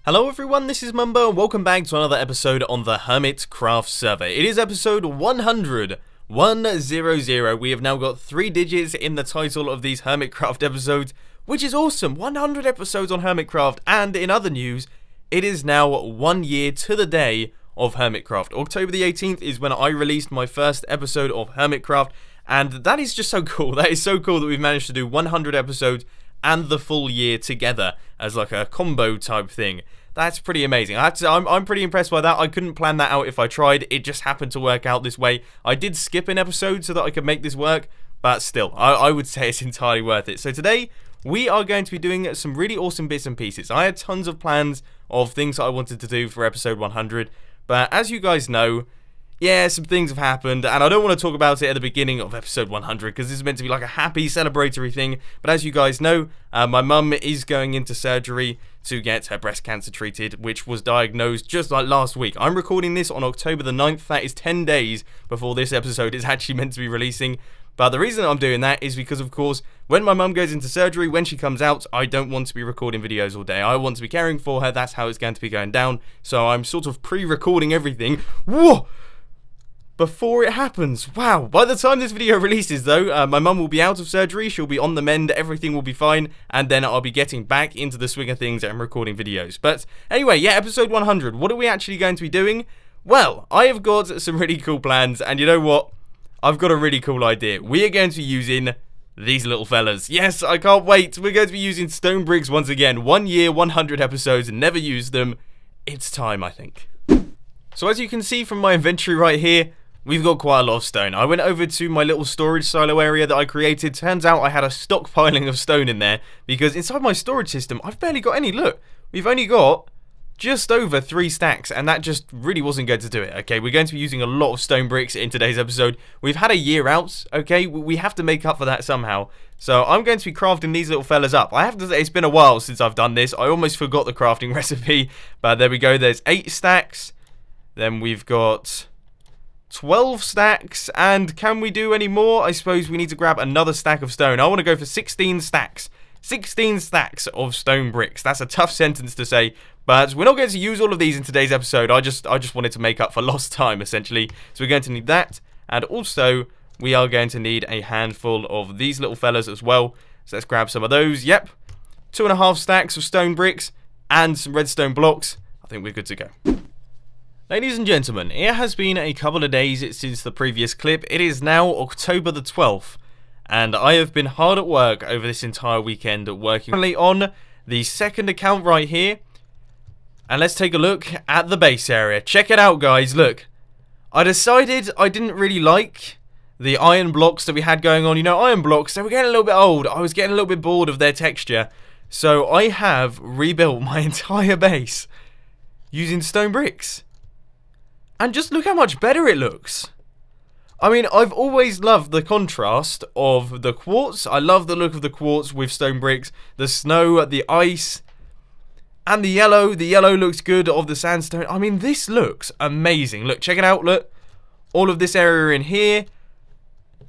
Hello everyone, this is Mumbo and welcome back to another episode on the Hermitcraft server. It is episode 100. 100. We have now got 3 digits in the title of these Hermitcraft episodes, which is awesome. 100 episodes on Hermitcraft, and in other news, it is now 1 year to the day of Hermitcraft. October the 18th is when I released my first episode of Hermitcraft, and that is just so cool. That is so cool that we've managed to do 100 episodes and the full year together as like a combo type thing. That's pretty amazing. I'm pretty impressed by that. I couldn't plan that out if I tried. It just happened to work out this way. I did skip an episode so that I could make this work, but still, I would say it's entirely worth it. So today, we are going to be doing some really awesome bits and pieces. I had tons of plans of things that I wanted to do for episode 100, but as you guys know, yeah, some things have happened, and I don't want to talk about it at the beginning of episode 100, because this is meant to be like a happy, celebratory thing, but as you guys know, my mum is going into surgery to get her breast cancer treated, which was diagnosed just like last week. I'm recording this on October the 9th, that is 10 days before this episode is actually meant to be releasing, but the reason I'm doing that is because, of course, when my mum goes into surgery, when she comes out, I don't want to be recording videos all day. I want to be caring for her, that's how it's going to be going down, so I'm sort of pre-recording everything. Whoa! Before it happens. Wow. By the time this video releases though, my mum will be out of surgery, she'll be on the mend, everything will be fine, and then I'll be getting back into the swing of things and recording videos. But anyway, yeah, episode 100. What are we actually going to be doing? Well, I have got some really cool plans, and you know what? I've got a really cool idea. We are going to be using these little fellas. Yes, I can't wait. We're going to be using stone bricks once again. 1 year, 100 episodes, and never used them. It's time, I think. So as you can see from my inventory right here, we've got quite a lot of stone. I went over to my little storage silo area that I created. Turns out I had a stockpiling of stone in there, because inside my storage system, I've barely got any. Look, we've only got just over 3 stacks, and that just really wasn't going to do it. Okay, we're going to be using a lot of stone bricks in today's episode. We've had a year out, okay? We have to make up for that somehow. So I'm going to be crafting these little fellas up. I have to say, it's been a while since I've done this. I almost forgot the crafting recipe, but there we go. There's 8 stacks. Then we've got 12 stacks, and can we do any more? I suppose we need to grab another stack of stone. I want to go for 16 stacks. 16 stacks of stone bricks. That's a tough sentence to say, but we're not going to use all of these in today's episode. I just wanted to make up for lost time, essentially. So we're going to need that, and also we are going to need a handful of these little fellas as well. So let's grab some of those. Yep, 2.5 stacks of stone bricks and some redstone blocks. I think we're good to go. Ladies and gentlemen, it has been a couple of days since the previous clip. It is now October the 12th, and I have been hard at work over this entire weekend working on the second account right here. And let's take a look at the base area. Check it out, guys. Look, I decided I didn't really like the iron blocks that we had going on. You know, iron blocks, they were getting a little bit old. I was getting a little bit bored of their texture. So I have rebuilt my entire base using stone bricks. And just look how much better it looks. I mean, I've always loved the contrast of the quartz. I love the look of the quartz with stone bricks. The snow, the ice, and the yellow. The yellow looks good of the sandstone. I mean, this looks amazing. Look, check it out. Look, all of this area in here.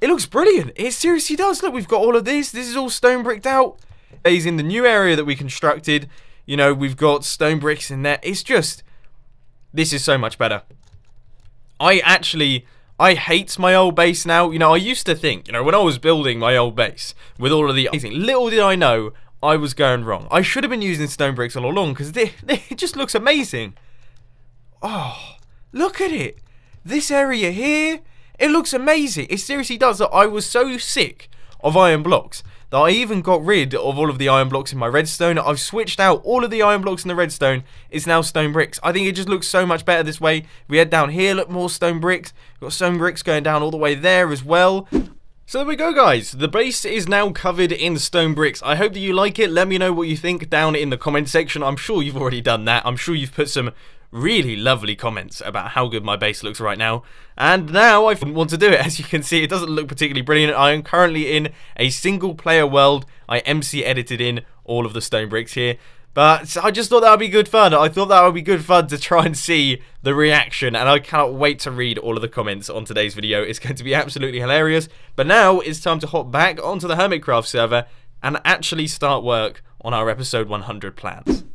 It looks brilliant. It seriously does. Look, we've got all of this. This is all stone bricked out. Is in the new area that we constructed. You know, we've got stone bricks in there. It's just, this is so much better. I hate my old base now. You know, I used to think, you know, when I was building my old base with all of the amazing, little did I know I was going wrong. I should have been using stone bricks all along, because it just looks amazing. Oh, look at it. This area here, it looks amazing. It seriously does. I was so sick of iron blocks that I even got rid of all of the iron blocks in my redstone. I've switched out all of the iron blocks in the redstone. It's now stone bricks. I think it just looks so much better this way. We head down here, look, more stone bricks. We've got stone bricks going down all the way there as well. So there we go, guys. The base is now covered in stone bricks. I hope that you like it. Let me know what you think down in the comment section. I'm sure you've already done that. I'm sure you've put some really lovely comments about how good my base looks right now. And now I want to do it. As you can see, it doesn't look particularly brilliant. I am currently in a single player world. I MC edited in all of the stone bricks here. But I just thought that would be good fun. I thought that would be good fun to try and see the reaction. And I cannot wait to read all of the comments on today's video. It's going to be absolutely hilarious. But now it's time to hop back onto the Hermitcraft server and actually start work on our episode 100 plans.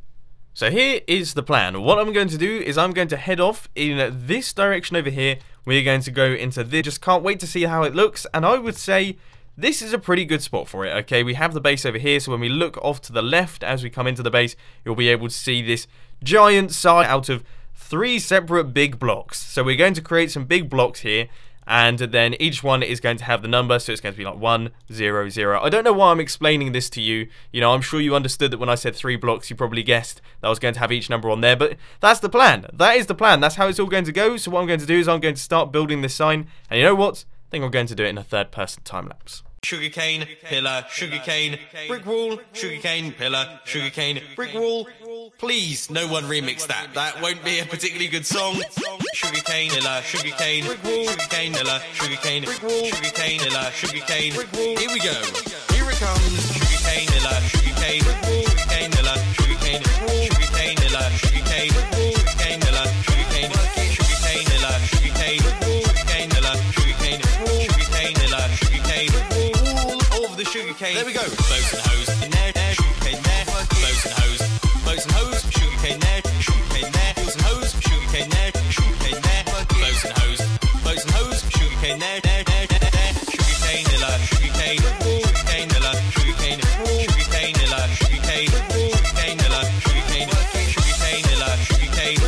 So here is the plan. What I'm going to do is I'm going to head off in this direction over here. We're going to go into this. Just can't wait to see how it looks. And I would say this is a pretty good spot for it, okay? We have the base over here, so when we look off to the left as we come into the base, you'll be able to see this giant sign out of 3 separate big blocks. So we're going to create some big blocks here, and then each one is going to have the number, so it's going to be like 1, 0, 0. I don't know why I'm explaining this to you. You know, I'm sure you understood that when I said 3 blocks, you probably guessed that I was going to have each number on there, but that's the plan. That is the plan. That's how it's all going to go. So what I'm going to do is I'm going to start building this sign, and you know what? I think I'm going to do it in a third-person time-lapse. Sugarcane, pillar, sugarcane, brick wall, sugarcane, pillar, sugarcane, brick wall. Please, no one remix that. That won't be a particularly good song. Sugarcane, pillar, sugarcane, brick wall, sugarcane, pillar, sugarcane, brick wall, sugarcane, pillar, sugarcane, brick wall. Here we go. Here it comes. Sugarcane, pillar, sugarcane, brick wall, sugarcane, pillar, sugarcane, brick wall, sugarcane, pillar, sugarcane, brick wall, sugarcane, pillar, sugarcane, sugarcane, pillar, sugarcane, brick wall, sugarcane, pillar, sugarcane, brick wall, sugarcane, pillar, sugarcane, brick wall. The sugarcane. There we go. Boats and hose in there, sugarcane there. Boats and hose, sugarcane there, sugarcane there. Boats and hose, sugarcane there, sugarcane there. Boats and hose, sugarcane there, sugarcane nilla, sugarcane, sugarcane nilla, sugarcane, sugarcane nilla, sugarcane, sugarcane nilla, sugarcane, sugarcane nilla, sugarcane.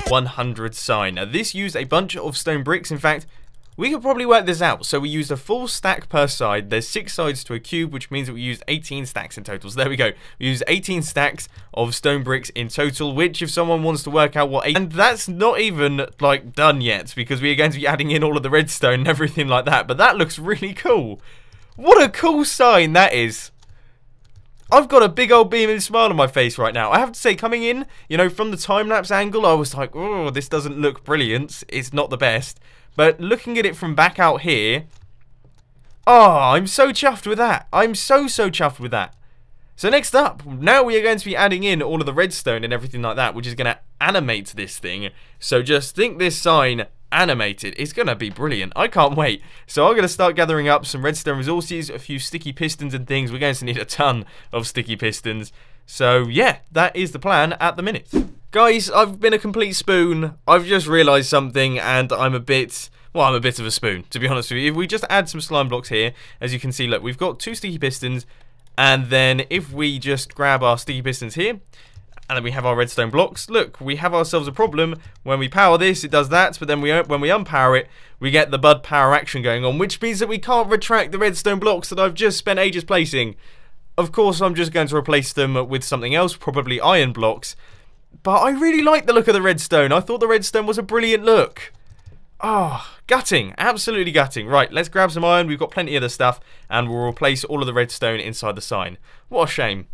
100 sign. Now this used a bunch of stone bricks. In fact, we could probably work this out. So we used a full stack per side. There's 6 sides to a cube, which means that we used 18 stacks in total. So there we go. We used 18 stacks of stone bricks in total, which if someone wants to work out what... And that's not even, like, done yet, because we are going to be adding in all of the redstone and everything like that. But that looks really cool. What a cool sign that is. I've got a big old beaming smile on my face right now. I have to say, coming in, you know, from the time-lapse angle, I was like, oh, this doesn't look brilliant. It's not the best. But looking at it from back out here, oh, I'm so chuffed with that. I'm so chuffed with that. So next up, now we are going to be adding in all of the redstone and everything like that, which is going to animate this thing. So just think this sign animated. It's going to be brilliant. I can't wait. So I'm going to start gathering up some redstone resources, a few sticky pistons and things. We're going to need a ton of sticky pistons. So yeah, that is the plan at the minute. Guys, I've been a complete spoon. I've just realised something and I'm a bit... Well, I'm a bit of a spoon, to be honest with you. If we just add some slime blocks here, as you can see, look, we've got 2 sticky pistons. And then if we just grab our sticky pistons here, and then we have our redstone blocks, look, we have ourselves a problem. When we power this, it does that, but then when we unpower it, we get the bud power action going on, which means that we can't retract the redstone blocks that I've just spent ages placing. Of course, I'm just going to replace them with something else, probably iron blocks. But I really like the look of the redstone. I thought the redstone was a brilliant look. Oh, gutting. Absolutely gutting. Right, let's grab some iron. We've got plenty of the stuff, and we'll replace all of the redstone inside the sign. What a shame.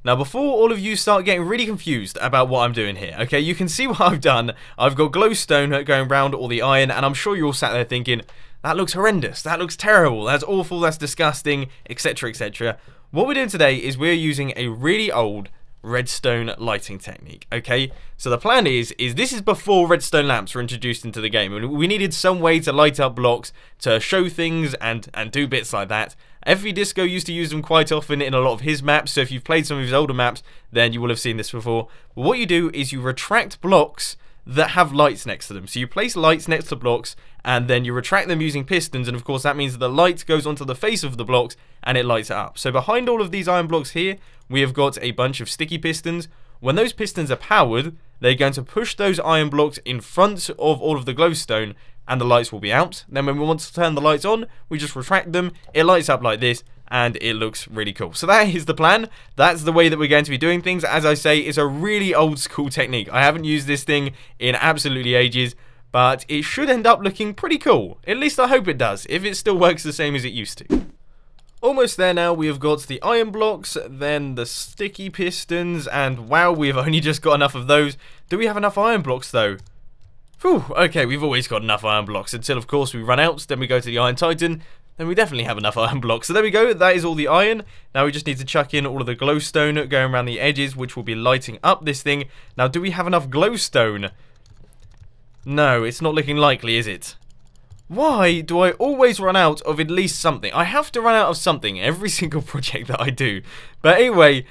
Now, before all of you start getting really confused about what I'm doing here, okay, you can see what I've done. I've got glowstone going around all the iron, and I'm sure you're all sat there thinking, that looks horrendous, that looks terrible, that's awful, that's disgusting, etc, etc. What we're doing today is we're using a really old redstone lighting technique, okay? So the plan is this is before redstone lamps were introduced into the game, and we needed some way to light up blocks, to show things and do bits like that. FV Disco used to use them quite often in a lot of his maps, so if you've played some of his older maps, then you will have seen this before. But what you do is you retract blocks that have lights next to them. So you place lights next to blocks, and then you retract them using pistons, and of course that means that the light goes onto the face of the blocks, and it lights it up. So behind all of these iron blocks here, we have got a bunch of sticky pistons. When those pistons are powered, they're going to push those iron blocks in front of all of the glowstone, and the lights will be out. Then when we want to turn the lights on, we just retract them, it lights up like this, and it looks really cool. So that is the plan. That's the way that we're going to be doing things. As I say, it's a really old school technique. I haven't used this thing in absolutely ages, but it should end up looking pretty cool. At least I hope it does, if it still works the same as it used to. Almost there now. We have got the iron blocks, then the sticky pistons, and wow, we've only just got enough of those. Do we have enough iron blocks though? Whew, okay, we've always got enough iron blocks until, of course, we run out. Then we go to the Iron Titan. Then we definitely have enough iron blocks. So there we go. That is all the iron. Now we just need to chuck in all of the glowstone going around the edges, which will be lighting up this thing. Now, do we have enough glowstone? No, it's not looking likely, is it? Why do I always run out of at least something? I have to run out of something every single project that I do. But anyway,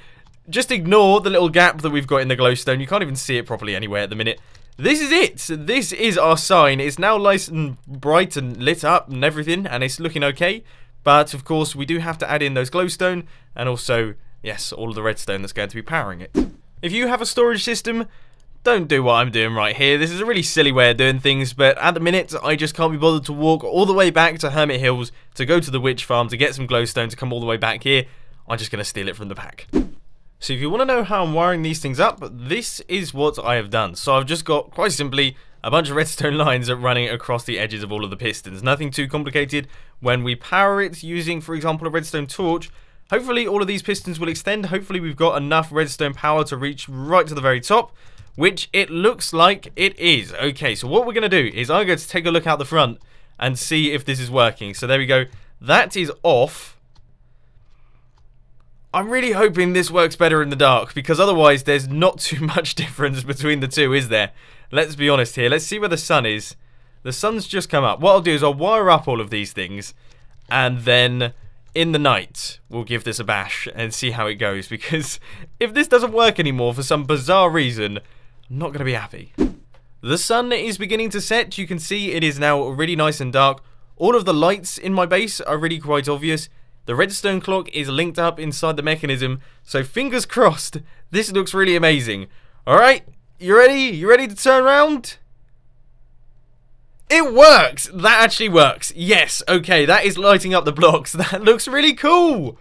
just ignore the little gap that we've got in the glowstone. You can't even see it properly anyway at the minute. This is it. This is our sign. It's now nice and bright and lit up and everything, and it's looking okay. But, of course, we do have to add in those glowstone and also, yes, all of the redstone that's going to be powering it. If you have a storage system, don't do what I'm doing right here. This is a really silly way of doing things, but at the minute, I just can't be bothered to walk all the way back to Hermit Hills to go to the witch farm to get some glowstone to come all the way back here. I'm just going to steal it from the pack. So if you want to know how I'm wiring these things up, this is what I have done. So I've just got, quite simply, a bunch of redstone lines running across the edges of all of the pistons. Nothing too complicated. When we power it using, for example, a redstone torch, hopefully all of these pistons will extend. Hopefully we've got enough redstone power to reach right to the very top, which it looks like it is. Okay, so what we're going to do is I'm going to take a look out the front and see if this is working. So there we go. That is off. I'm really hoping this works better in the dark, because otherwise there's not too much difference between the two, is there? Let's be honest here. Let's see where the sun is. The sun's just come up. What I'll do is I'll wire up all of these things, and then in the night we'll give this a bash and see how it goes, because if this doesn't work anymore for some bizarre reason, I'm not going to be happy. The sun is beginning to set. You can see it is now really nice and dark. All of the lights in my base are really quite obvious. The redstone clock is linked up inside the mechanism, so fingers crossed, this looks really amazing. Alright, you ready? You ready to turn around? It works! That actually works. Yes, okay, that is lighting up the blocks. That looks really cool!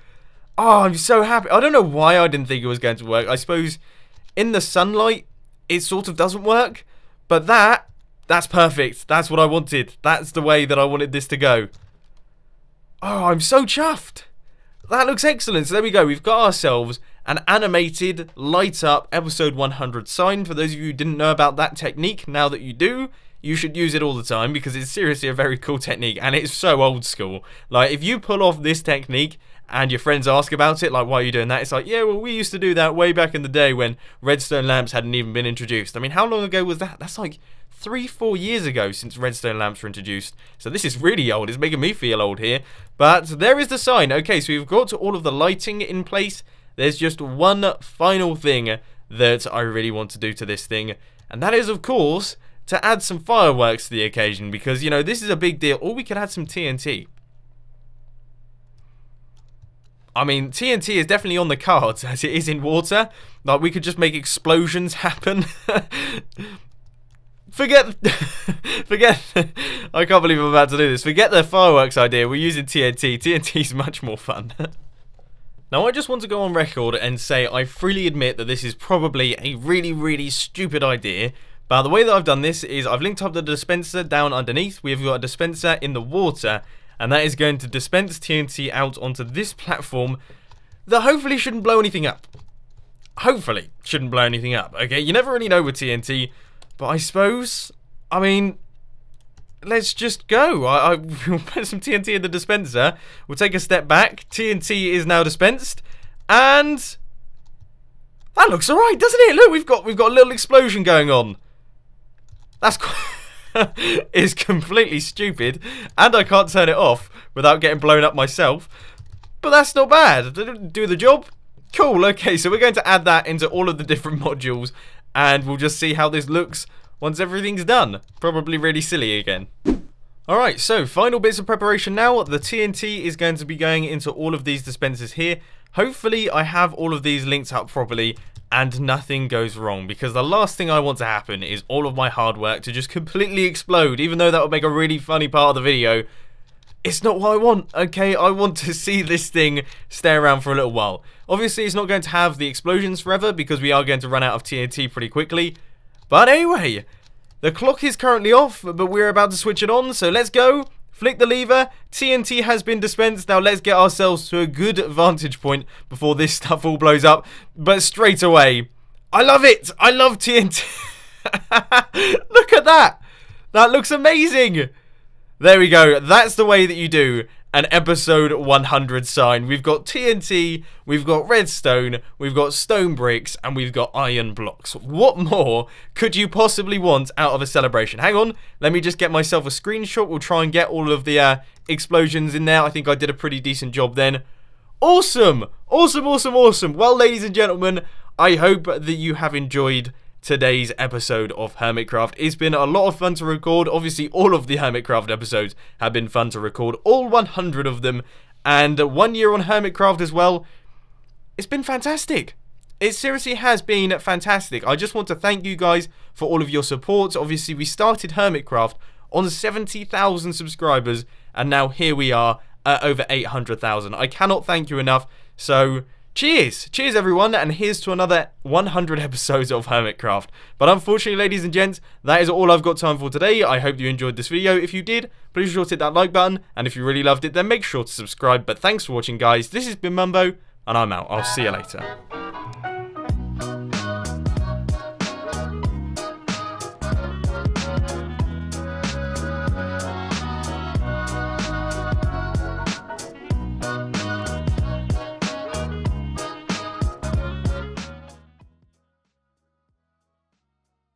Oh, I'm so happy. I don't know why I didn't think it was going to work. I suppose in the sunlight, it sort of doesn't work, but that's perfect. That's what I wanted. That's the way that I wanted this to go. Oh, I'm so chuffed. That looks excellent. So there we go. We've got ourselves an animated light up episode 100 sign. For those of you who didn't know about that technique, now that you do, you should use it all the time, because it's seriously a very cool technique and it's so old school. Like, if you pull off this technique and your friends ask about it, like, why are you doing that? It's like, yeah, well, we used to do that way back in the day when redstone lamps hadn't even been introduced. I mean, how long ago was that? That's like 3-4 years ago since redstone lamps were introduced. So this is really old. It's making me feel old here. But there is the sign. Okay, so we've got all of the lighting in place. There's just one final thing that I really want to do to this thing, and that is, of course, to add some fireworks to the occasion, because, you know, this is a big deal. Or we could add some TNT. I mean, TNT is definitely on the cards, as it is in water. Like, we could just make explosions happen. Forget, I can't believe I'm about to do this. Forget the fireworks idea, we're using TNT. TNT's much more fun. Now, I just want to go on record and say I freely admit that this is probably a really stupid idea. But the way that I've done this is I've linked up the dispenser down underneath. We've got a dispenser in the water, and that is going to dispense TNT out onto this platform that hopefully shouldn't blow anything up. Hopefully shouldn't blow anything up, okay? You never really know with TNT. But I suppose, I mean, let's just go. We'll put some TNT in the dispenser. We'll take a step back. TNT is now dispensed. And that looks alright, doesn't it? Look, we've got a little explosion going on. That's it's completely stupid. And I can't turn it off without getting blown up myself. But that's not bad. Did it do the job? Cool, okay, so we're going to add that into all of the different modules. And we'll just see how this looks once everything's done. Probably really silly again. Alright, so final bits of preparation now. The TNT is going to be going into all of these dispensers here. Hopefully I have all of these linked up properly and nothing goes wrong, because the last thing I want to happen is all of my hard work to just completely explode, even though that would make a really funny part of the video. It's not what I want, okay? I want to see this thing stay around for a little while. Obviously, it's not going to have the explosions forever, because we are going to run out of TNT pretty quickly. But anyway, the clock is currently off, but we're about to switch it on, so let's go. Flick the lever. TNT has been dispensed. Now let's get ourselves to a good vantage point before this stuff all blows up. But straight away, I love it. I love TNT. Look at that. That looks amazing. There we go. That's the way that you do an episode 100 sign. We've got TNT, we've got redstone, we've got stone bricks, and we've got iron blocks. What more could you possibly want out of a celebration? Hang on, let me just get myself a screenshot. We'll try and get all of the explosions in there. I think I did a pretty decent job then. Awesome! Awesome, awesome, awesome. Well, ladies and gentlemen, I hope that you have enjoyed today's episode of Hermitcraft. It's been a lot of fun to record. Obviously, all of the Hermitcraft episodes have been fun to record. All 100 of them. And 1 year on Hermitcraft as well. It's been fantastic. It seriously has been fantastic. I just want to thank you guys for all of your support. Obviously, we started Hermitcraft on 70,000 subscribers. And now here we are at over 800,000. I cannot thank you enough. So cheers! Cheers everyone, and here's to another 100 episodes of Hermitcraft. But unfortunately, ladies and gents, that is all I've got time for today. I hope you enjoyed this video. If you did, please be sure to hit that like button, and if you really loved it, then make sure to subscribe. But thanks for watching, guys. This has been Mumbo, and I'm out. I'll see you later.